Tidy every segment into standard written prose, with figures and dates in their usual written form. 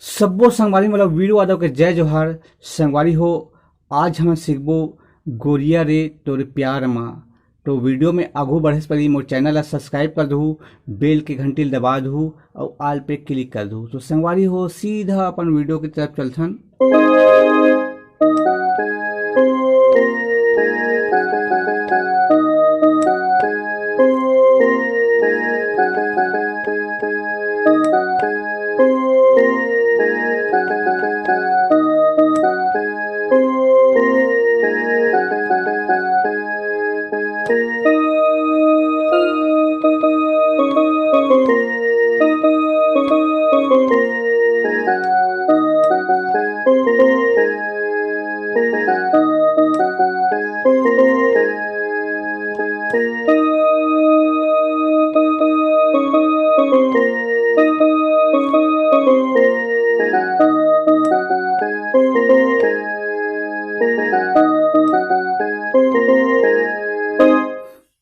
सब्बो संगवारी मतलब वीरू यादव के जय जोहार। संगवारी हो आज हम सीखबो गोरिया रे तोरे प्यार माँ। तो वीडियो में आगू बढ़े से पहले मोर चैनल ला सब्सक्राइब कर दहू, बेल के घंटी दबा दहू और आल पे क्लिक कर दहू। तो संगवारी हो सीधा अपन वीडियो की तरफ चलथन।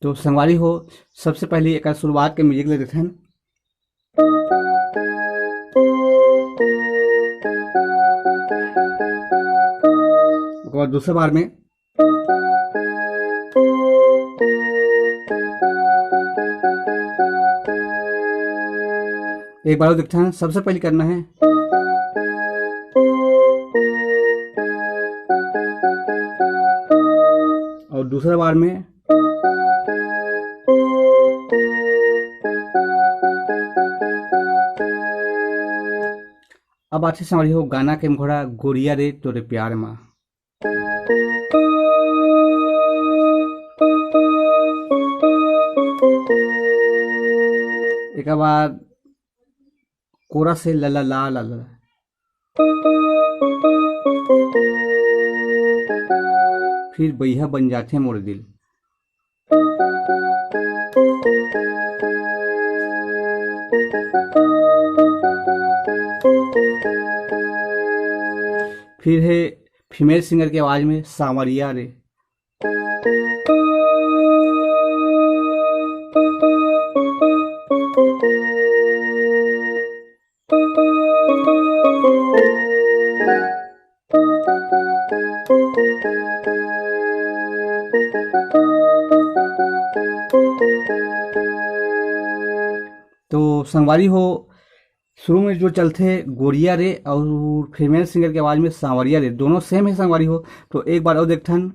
तो संगवारी हो सबसे पहले एक शुरुआत के म्यूजिक ले देते हैं। और दूसरे बार में एक बार देखते हैं। सबसे पहले करना है और दूसरे बार में अब अच्छे समझिए हो गाना के घोड़ा गोरिया रे तोरे प्यार माँ। एक बाद कोरा से लला ला ला ला। फिर बैहा बन जाते मोर दिल। फिर है फीमेल सिंगर की आवाज में सांवरिया रे। तो संगवारी हो शुरू में जो चलते गोरिया रे और फीमेल सिंगर की आवाज में सांवरिया रे, दोनों सेम है संगवारी हो। तो एक बार और देखथन।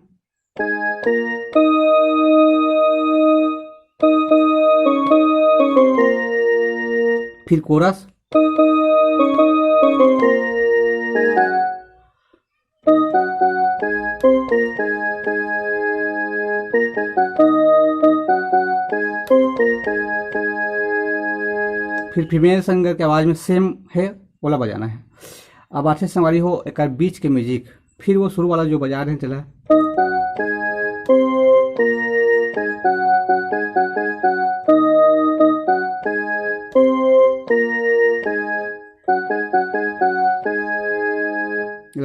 फिर कोरस, फिर फीमेल सिंगर की आवाज में सेम है वाला बजाना है। अब अच्छे संगवारी हो एक बीच के म्यूजिक, फिर वो शुरू वाला जो बजा रहे हैं चला।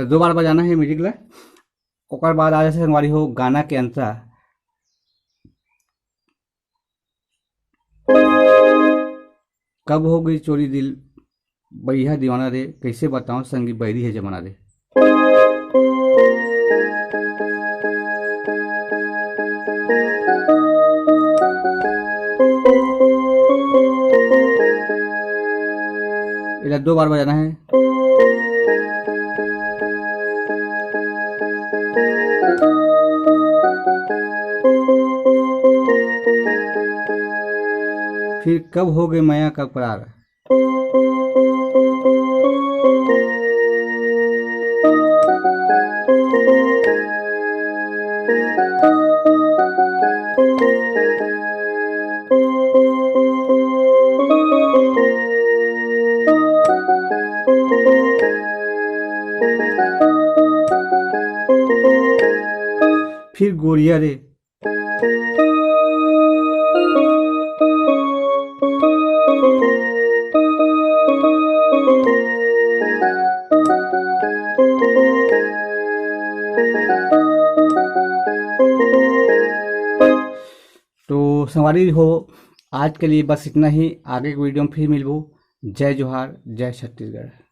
दो बार बजाना है म्यूजिक ला। ओकर बाद आ जैसे संगवारी हो गाना के अंतरा। कब हो गई चोरी दिल बैहा दीवाना रे, कैसे बताऊं संगी बैरी है जमाना रे। इधर दो बार बजाना है। फिर कब हो गई माया का करार। फिर गोरिया रे। तो संगवारी हो आज के लिए बस इतना ही। आगे के वीडियो में फिर मिलबो। जय जोहार, जय छत्तीसगढ़।